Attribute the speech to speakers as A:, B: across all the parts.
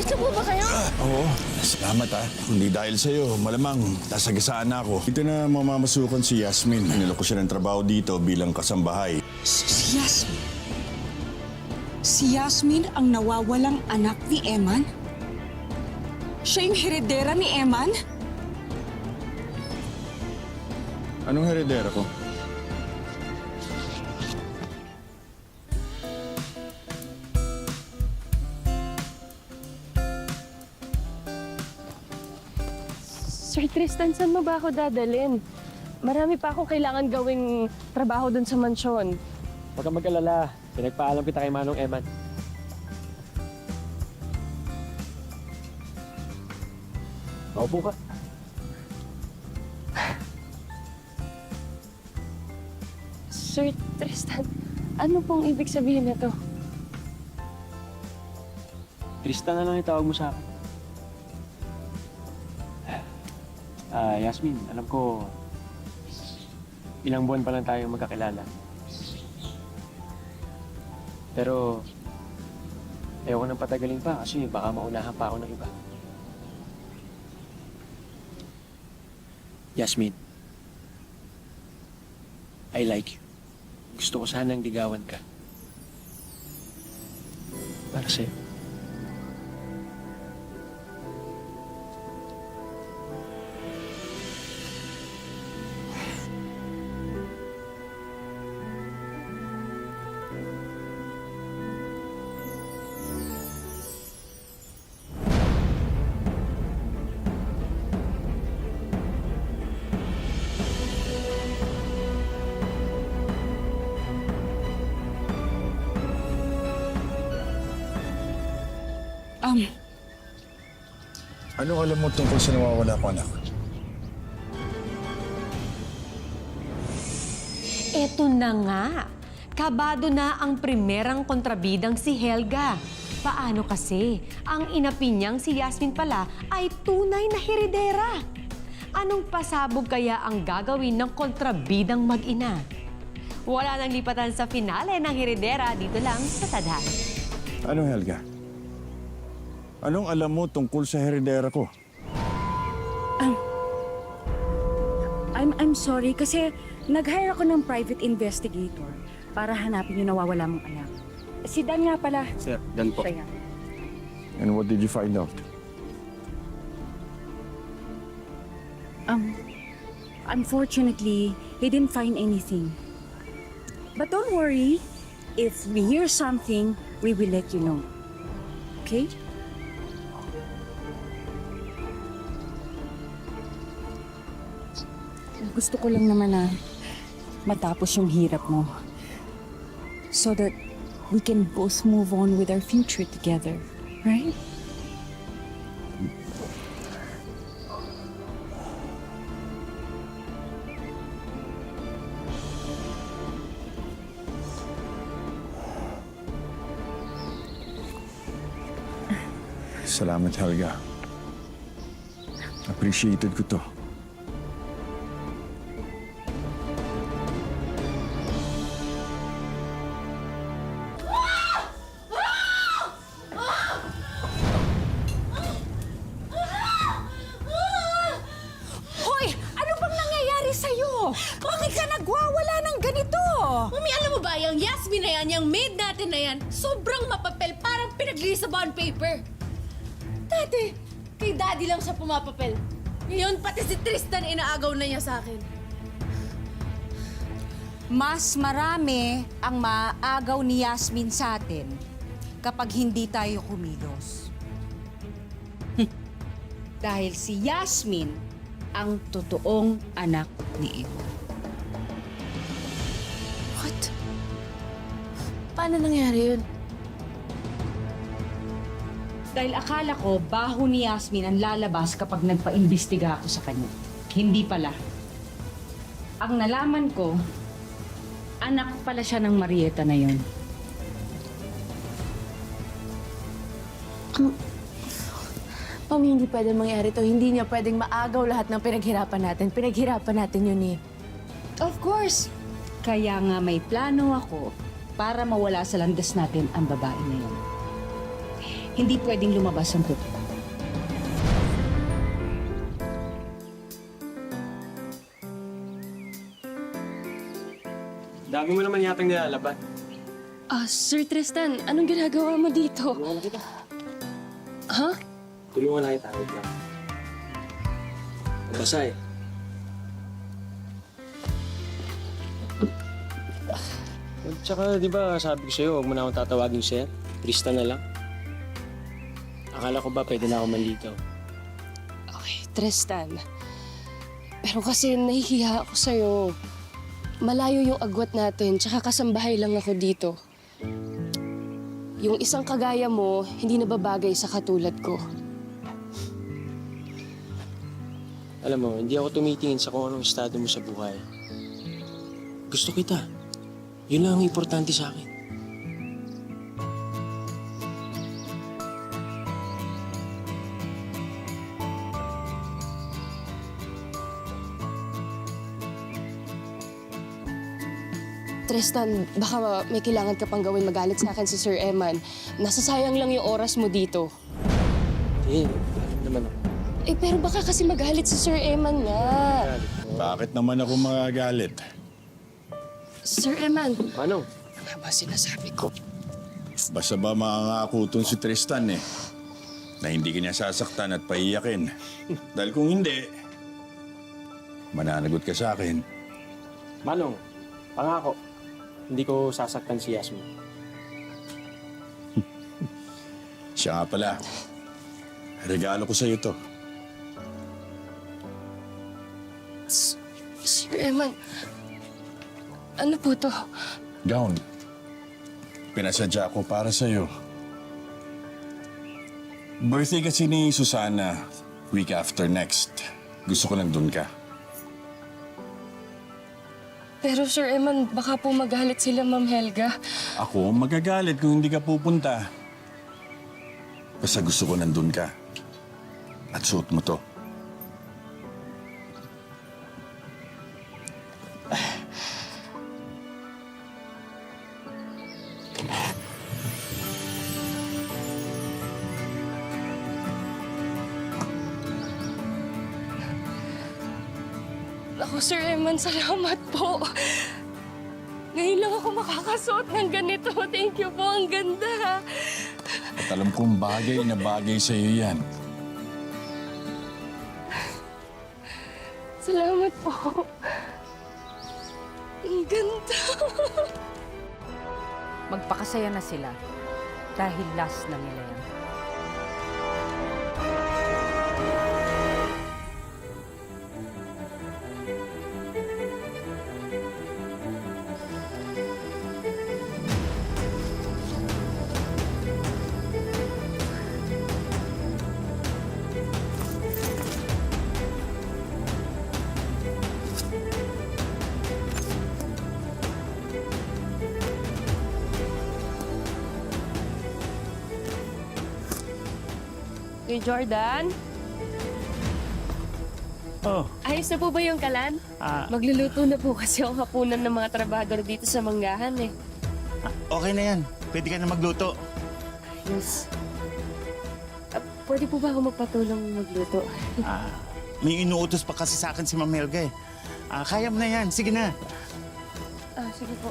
A: Tapos na po ba kayo?
B: Oo, salamat ha. Kundi dahil sa'yo, malamang nasagasaan na ako. Dito na mamamasukan si Yasmin. Niloko siya ng trabaho dito bilang kasambahay.
C: Si Yasmin? Si Yasmin ang nawawalang anak ni Eman? Siya yung heredera ni Eman?
B: Anong heredera ko?
A: Sir Tristan, saan mo ba ako dadalhin? Marami pa akong kailangan gawing trabaho dun sa mansyon.
D: Huwag kang mag-alala. Pinagpaalam kita kay Manong Eman. Maupo ka.
A: Sir Tristan, ano pong ibig sabihin nito?
D: Tristan na lang itawag mo sa akin. Yasmin, alam ko, ilang buwan pa lang tayo magkakilala. Pero, ayoko nang patagalin pa kasi baka maunahan pa ako ng iba. Yasmin, I like you. Gusto ko sanang ligawan ka. Para sa'yo.
B: Anong alam mo tungkol sa nawawala ko, anak?
E: Eto na nga. Kabado na ang primerang kontrabidang si Helga. Paano kasi? Ang inapi niyang si Yasmin pala ay tunay na heredera. Anong pasabog kaya ang gagawin ng kontrabidang mag-ina? Wala nang lipatan sa finale ng heredera dito lang sa Tadhana.
B: Anong Helga? Anong alam mo tungkol sa heredera ko?
C: I'm sorry kasi nag-hire ako ng private investigator para hanapin yung nawawala mong anak. Si Dan nga pala.
D: Sir, Dan po.
C: Siya yan.
B: And what did you find out?
C: Unfortunately, he didn't find anything. But don't worry. If we hear something, we will let you know. Okay? Gusto ko lang naman na matapos yung hirap mo. So that we can both move on with our future together. Right?
B: Salamat, Helga. Appreciated ko to.
C: Hoy! Ano bang nangyayari sa'yo? Bakit ka nagwawala ng ganito?
F: Mami, alam mo ba, yung Yasmin na yan, yung maid natin na yan, sobrang mapapel, parang pinag-release sa bond paper. Dati, kay daddy lang siya pumapapel. Ngayon, pati si Tristan inaagaw na niya sa akin.
C: Mas marami ang maaagaw ni Yasmin sa atin kapag hindi tayo kumilos. Dahil si Yasmin ang totoong anak ni Eva.
F: What? Paano nangyari yun?
C: Dahil akala ko, baho ni Yasmin ang lalabas kapag nagpa-imbestiga ako sa kanya. Hindi pala. Ang nalaman ko, anak pala siya ng Marieta na yun.
F: Mami, hindi pwede mangyari to. Hindi niya pwedeng maagaw lahat ng pinaghirapan natin. Pinaghirapan natin yun eh.
C: Of course. Kaya nga may plano ako para mawala sa landas natin ang babae na yun. Hindi pwedeng lumabas ang totoo.
D: Dami mo naman yatang nilalaban.
A: Sir Tristan, anong ginagawa mo dito?
D: Tulungan kita.
A: Ha?
D: Tulungan na kita. Wait lang. Mabasa eh. At saka, di ba, sabi ko sa'yo, huwag mo na akong tatawagin sir. Tristan na lang. Akala ko ba pwede na ako manligaw?
A: Okay, Tristan. Pero kasi nahihiya ako sa'yo. Malayo yung agwat natin, tsaka kasambahay lang ako dito. Yung isang kagaya mo, hindi nababagay sa katulad ko.
D: Alam mo, hindi ako tumitingin sa kung anong estado mo sa buhay. Gusto kita. Yun lang ang importante sa akin.
A: Tristan, baka may kailangan ka pang gawin magalit sa akin si Sir Eman. Nasasayang lang yung oras mo dito.
D: Eh, alam naman ako.
A: Pero baka kasi magalit si Sir Eman nga.
B: Bakit naman ako magagalit?
A: Sir Eman,
D: Ano?
A: ano nga ba sinasabi ko?
B: Basta ba makangako tong si Tristan eh, na hindi kanya sasaktan at paiyakin. Dahil kung hindi, mananagot ka sa akin.
D: Manong, pangako. Hindi ko sasaktan si Yasmin.
B: Siya nga pala, regalo ko sa'yo to.
A: Sir Eman, ano po to?
B: Gown. Pinasadya ko para sa'yo. Birthday kasi ni Susana, week after next. Gusto ko nandun ka.
A: Pero Sir Eman, baka po magalit sila, Ma'am Helga.
B: Ako magagalit kung hindi ka pupunta. Basta gusto ko nandun ka. At suot mo to.
A: Ako, Sir Eman, salamat po. Ngayon lang ako makakasuot ng ganito. Thank you po, ang ganda.
B: At alam kong bagay na bagay sa'yo yan.
A: Salamat po. Ang ganda.
C: Magpakasaya na sila dahil last na nila yan.
A: Hey, Jordan.
G: Oh,
A: Ayos na po ba yung kalan? Magluluto na po kasi ang hapunan ng mga trabador dito sa manggahan eh.
G: okay na yan. Pwede ka na magluto.
A: Yes. Pwede po ba ako magpatulong magluto?
G: May inuutos pa kasi sa akin si Ma'am Helga eh. Kaya mo na yan. Sige na.
A: Sige po.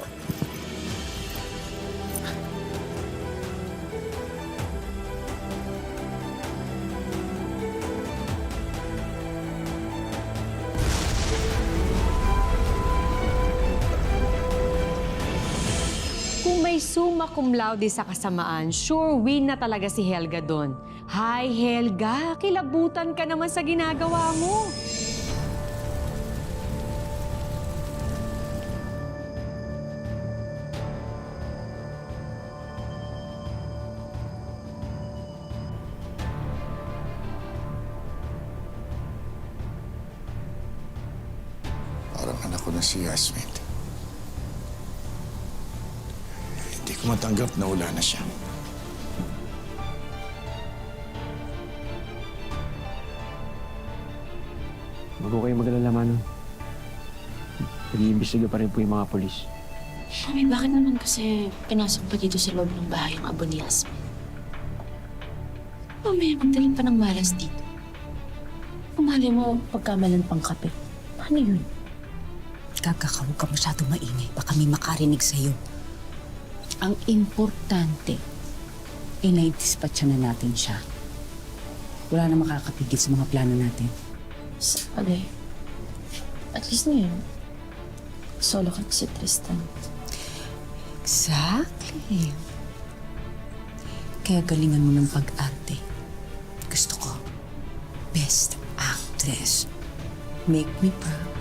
E: Kung may summa cum laude sa kasamaan, sure win na talaga si Helga doon. Hi, Helga! Kilabutan ka naman sa ginagawa mo.
B: Parang anak ko na si Yasmin. Hindi ko matanggap na wala na siya.
D: Huwag ko kayo mag-alala, Manong. Nag-iimbestiga pa rin po yung mga polis.
H: Mami, bakit naman kasi pinasok pa dito sa loob ng bahay ang abo ni Yasmin?
F: Mamaya magdaling pa ng malas dito. Umali mo pagkamalan pang kape. Paano yun?
C: Huwag ka masyadong maingay. Baka may makarinig sa'yo. Ang importante, na-dispatcha na natin siya. Wala na makakapigil sa mga plano natin.
F: Sabagay. At least na yun. Solo ka si Tristan.
C: Exactly. Kaya galingan mo ng pag-arte. Gusto ko, best actress. Make me proud.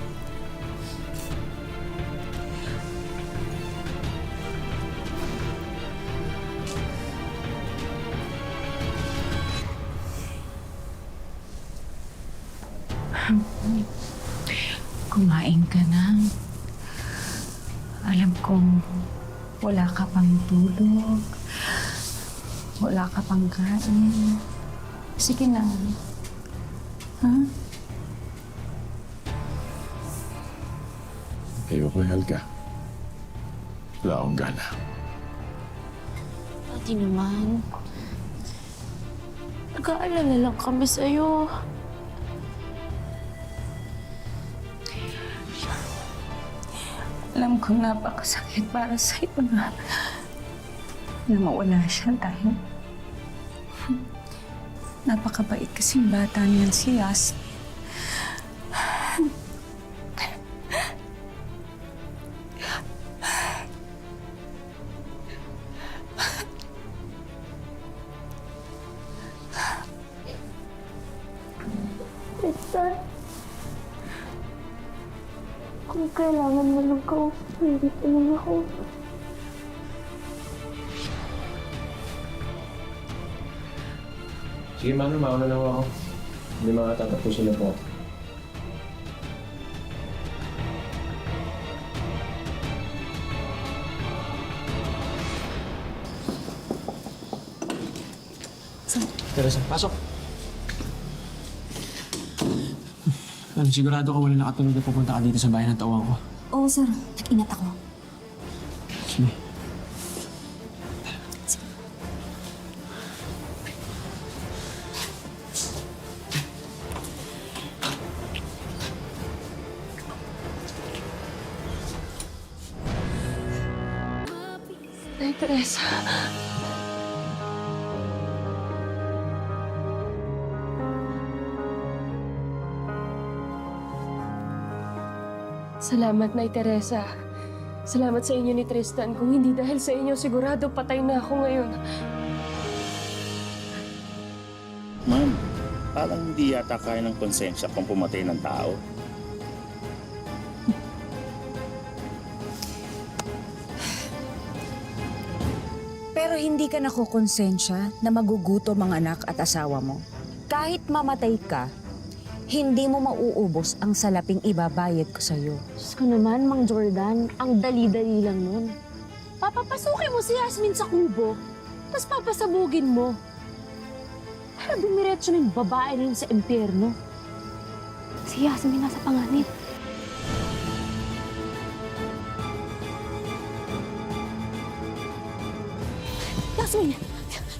H: Kumain ka na. Alam kong wala ka pang tulog. Wala ka pang kain. Sige na. Ha?
B: Ayoko, Helga. Wala akong gana.
F: Pati naman. Nag-aalala lang kami sa'yo.
H: Alam ko napakasakit para sa'yo na mawala siya dahil napakabait kasing bata niyan si Yas.
F: Tristan, kung kailangan mo ng kausap, nandito lang ako.
D: Sige, Mano, mauna na ako. Hindi makatatapusin na po. Teresa, pasok. Sigurado ka wala nakatulog na pupunta ka dito sa bahay ng tawang ko.
I: Oo, sir. Nag-ingat ako.
D: Sige.
A: Nay Teresa. Salamat, Nay Teresa. Salamat sa inyo ni Tristan. Kung hindi dahil sa inyo, sigurado patay na ako ngayon.
G: Ma'am, parang hindi yata kaya ng konsensya kung pumatay ng tao.
J: Pero hindi ka nakukonsensya na magugutom ang anak at asawa mo. Kahit mamatay ka, hindi mo mauubos ang salaping ibabayad ko sa'yo.
F: Diyos ko naman, Mang Jordan, ang dali-dali lang nun. Papapasukin mo si Yasmin sa kubo, tapos papasabugin mo. Para dumiretso na yung babae na yun sa impyerno. Si Yasmin nasa panganib.
I: Yasmin!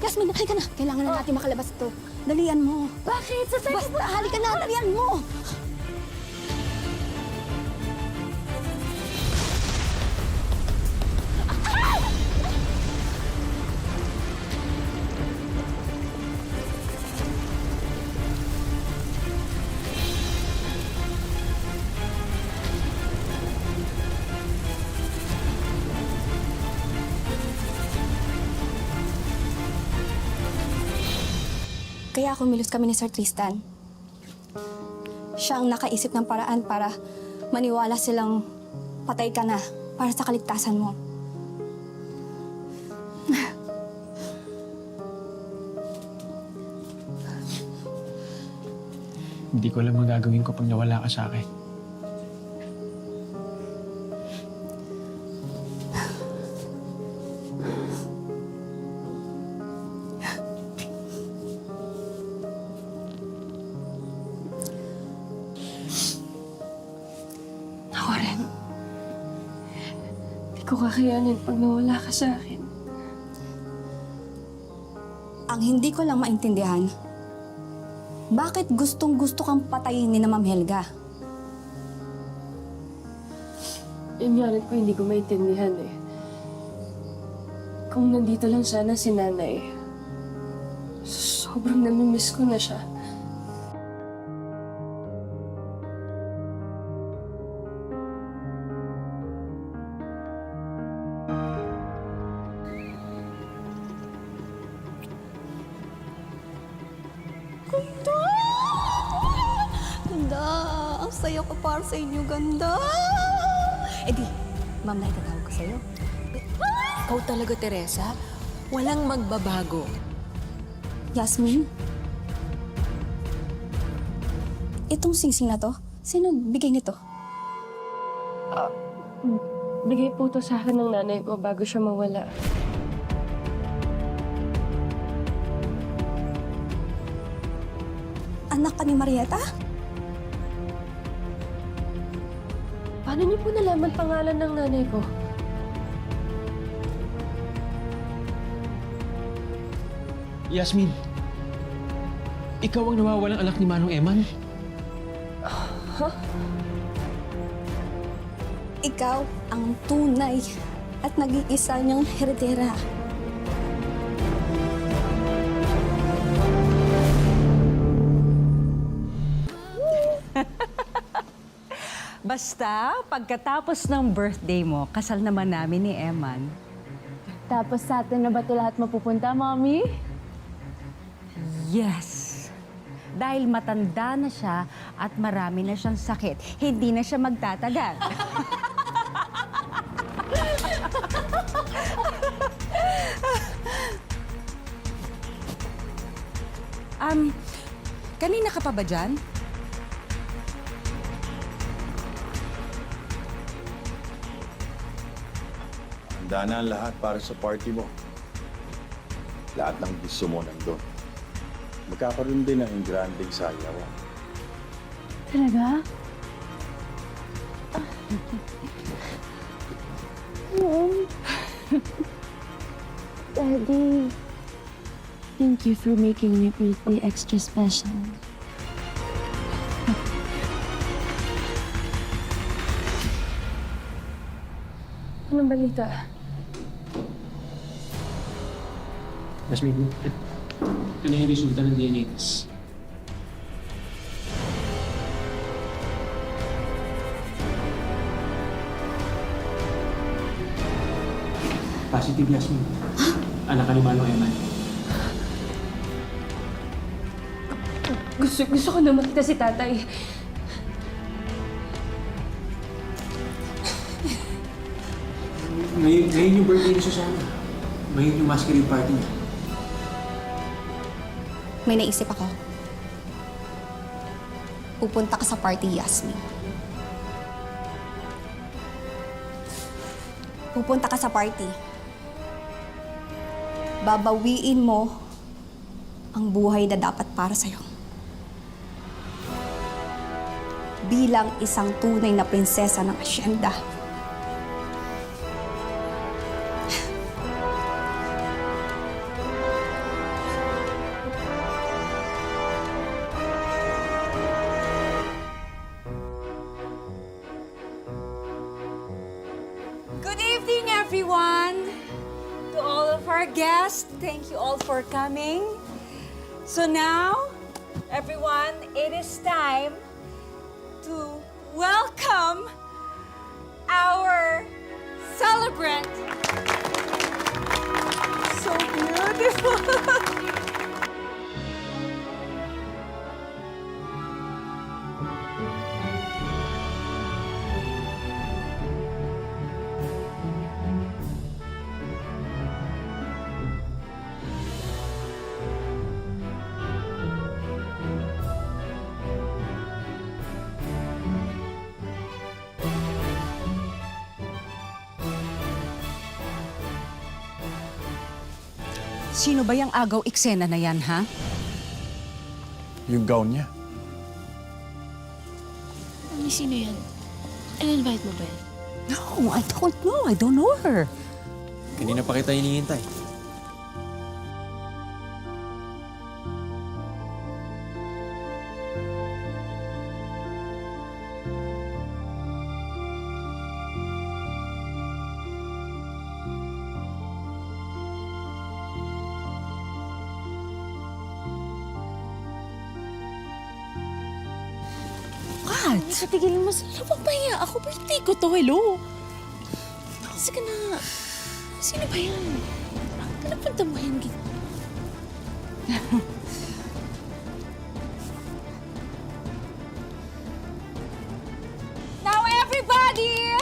I: Yasmin, halika na. Kailangan na natin makalabas ito. Dalian mo.
F: Bakit?
I: Basta, halika na. Dalian mo. Kaya kumilos kami ni Sir Tristan. Siya ang nakaisip ng paraan para maniwala silang patay ka na para sa kaligtasan mo.
D: Hindi ko alam ang gagawin ko pag nawala ka sa akin.
A: Ako rin. Hindi ko kakayanin pag nawala ka sa akin.
I: Ang hindi ko lang maintindihan, bakit gustong-gusto kang patayin ni na Ma'am Helga?
A: Yun nga rin po, hindi ko maintindihan eh. Kung nandito lang sana si nanay, sobrang namimiss ko na siya.
I: Ganda! Ang saya ko para sa inyo, ganda! Eh di, ma'am, na itatawag ko sa'yo.
J: Ikaw talaga, Teresa. Walang magbabago.
I: Yasmin? Itong singsing na to, sino bigay nito?
A: Bigay po to sa akin ng nanay ko bago siya mawala.
I: Anak ka ni Marieta?
A: Paano niyo po nalaman pangalan ng nanay ko?
D: Yasmin, ikaw ang nawawalang anak ni Manong Eman?
I: Ikaw ang tunay at nag-iisa niyang heredera.
C: Basta, pagkatapos ng birthday mo, kasal naman namin ni Eman.
F: Tapos sa atin na ba ito lahat mapupunta, Mommy?
C: Yes! Dahil matanda na siya at marami na siyang sakit, hindi na siya magtatagal.
J: Kanina ka pa ba dyan?
B: Handa na ang lahat para sa party mo. Lahat ng gusto mo nandun. Magkakaroon din ng engranding sayaw.
H: Talaga? Daddy, thank you for making my birthday extra special.
A: Anong balita?
D: Yasmin, ito na yung resulta ng DNA test. Positive, Yasmin. Anak ka ni Manong Eman.
A: Gusto ko na makita si tatay.
D: Ngayon yung birthday ni Susana. Ngayon yung masquerade party niya.
I: May naisip ako. Pupunta ka sa party, Yasmin. Pupunta ka sa party. Babawiin mo ang buhay na dapat para sa'yo. Bilang isang tunay na prinsesa ng asyenda.
J: Good evening, everyone. To all of our guests, thank you all for coming. So now, everyone, it is time to welcome our celebrant. So beautiful. Sino ba yung agaw eksena na yan, ha?
B: Yung gown niya.
H: Mami, sino yan? In-invite mo ba yan?
J: No, I don't know. I don't know her.
D: Kanina pa kita hinihintay.
J: What?
F: Nakatigil mo. Napapahiya ako. Birthday ko to. Hello? Sige na. Sino ba yan? Ano punta mo yan?
J: Now everybody!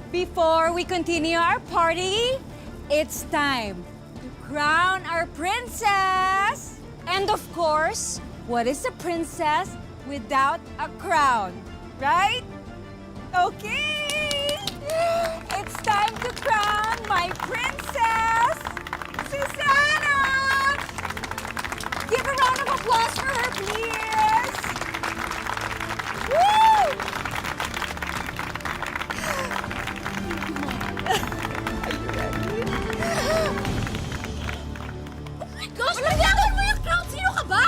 J: Before we continue our party, it's time to crown our princess! And of course, what is a princess without a crown? Right? Okay! It's time to crown my princess, Susanna! Give a round of applause for her, please! Woo!
F: Gosh, naglaban mo yung crown! Sino ka ba?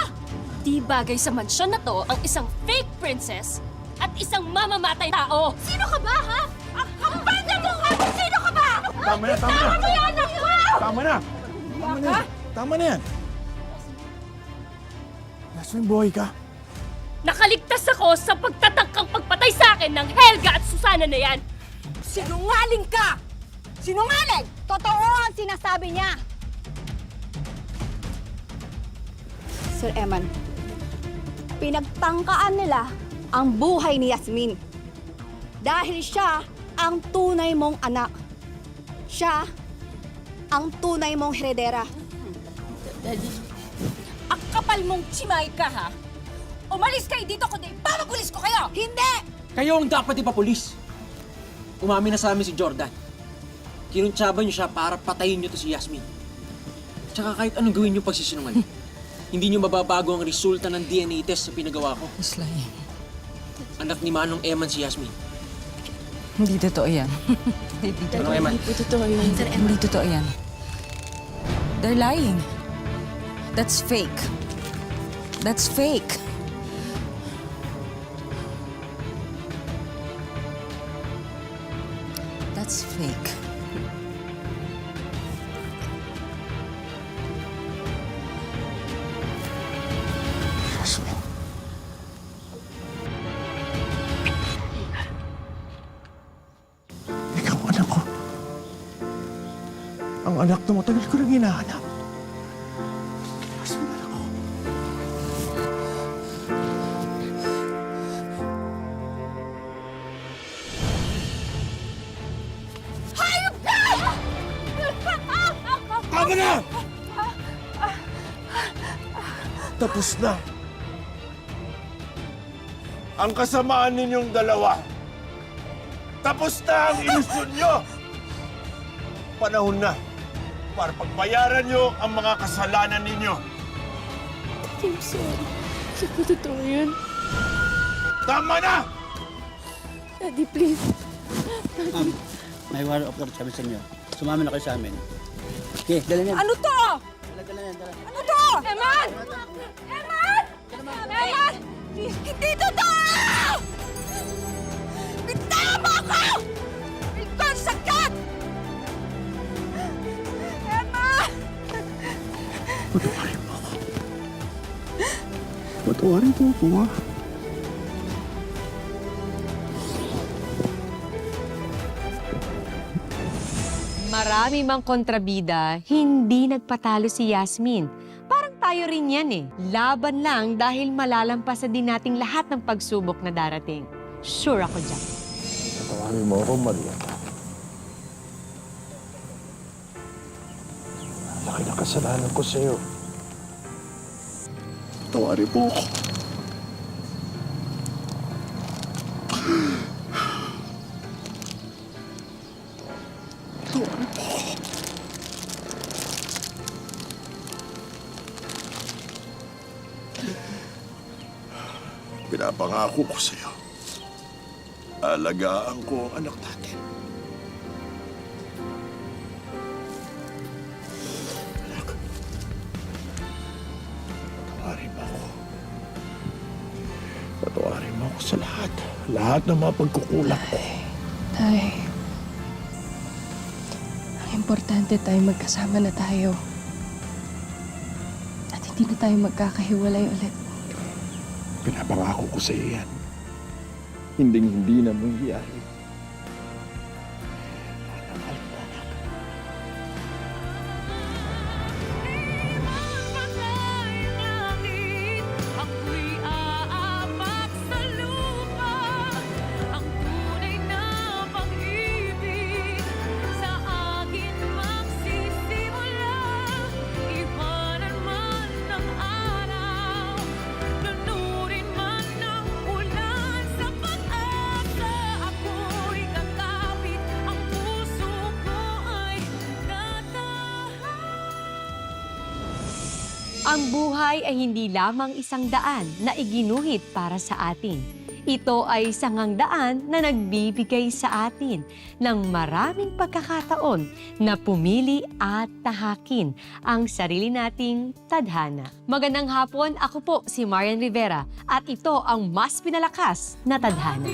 A: Di bagay sa mansyon na to ang isang fake princess at isang mamamatay tao.
F: Sino ka ba, ha? Ang kapal na mukha mo! Sino ka ba?
B: Tama na, tama na.
F: Tama mo yan, anak mo!
B: Tama na! Tama na yan! Tama na yan! Yasmin, buhay ka?
A: Nakaligtas ako sa pagtatangkang pagpatay sa akin ng Helga at Susana na yan.
I: Sinungaling ka! Sinungaling! Totoo ang sinasabi niya! Sir Eman, pinagtangkaan nila ang buhay ni Yasmin. Dahil siya ang tunay mong anak. Siya ang tunay mong heredera.
J: Ang kapal mong chimay ka, ha? Umalis kayo dito kundi papapulis ko kayo!
I: Hindi!
D: Kayo ang dapat ipapulis. Umamin na sa amin si Jordan. Kinuntsaban niyo siya para patayin niyo to si Yasmin. Tsaka kahit anong gawin niyo pagsisinungaling, hindi niyo mababago ang resulta ng DNA test sa pinagawa ko.
J: Slay.
D: Anak ni Manong Eman si Yasmin.
J: Hindi totoo yan.
D: Manong Eman.
J: Hindi totoo yan. They're lying. That's fake. That's fake. That's fake.
B: Yasmin. Ikaw, anak ko. Ang anak na matagal ko lang hinahanap. Yasmin, anak ko. Tama na! Tapos na. Ang kasamaan ninyong dalawa. Tapos na ang ilusyon nyo. Panahon na para pagbayaran nyo ang mga kasalanan ninyo.
A: I'm sorry. Hindi ko totoo yun.
B: Tama na!
A: Daddy, please.
K: May warrant of arrest kami sa inyo. Sumama na kayo sa amin. Okay, dala niyan.
J: Ano to?
K: Dala yan, dala.
J: Ano to? Eman! Eman! Eman! Hindi totoo! Bitawan mo ako! Ikaw sagat! Eman!
B: Patawarin mo ako. Patawarin mo ako, ha?
E: Marami mang kontrabida, hindi nagpatalo si Yasmin. Parang tayo rin yan eh. Laban lang dahil malalampasan din nating lahat ng pagsubok na darating. Sure ako dyan.
B: Patawarin mo ako, Maria. Laki na kasalanan ko sa'yo. Patawarin mo ako. Patawarin mo ako. Pinapangako ko sa'yo. Alagaan ko ang anak natin. Anak, patawarin mo ako. Patawarin mo ako sa lahat. Lahat ng mga pagkukulang ko.
A: Tay, ang importante tayo magkasama na tayo. At hindi na tayo magkakahiwalay ulit.
B: Pinapangako ko sa iyo yan.
L: Hinding-hindi na mangyayari.
E: Ang buhay ay hindi lamang isang daan na iginuhit para sa atin. Ito ay sangang daan na nagbibigay sa atin ng maraming pagkakataon na pumili at tahakin ang sarili nating tadhana. Magandang hapon, ako po si Marian Rivera at ito ang mas pinalakas na tadhana.